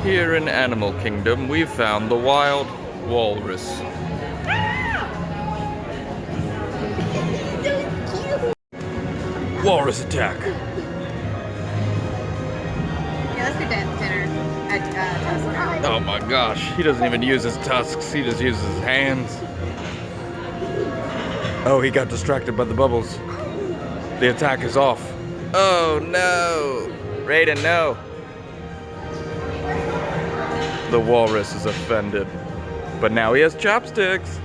Here in Animal Kingdom, we found the wild walrus. Walrus attack. Yeah, let's do dinner at Oh my gosh, he doesn't even use his tusks, he just uses his hands. Oh, he got distracted by the bubbles. The attack is off. Oh no! Raiden, no! The walrus is offended. But now he has chopsticks.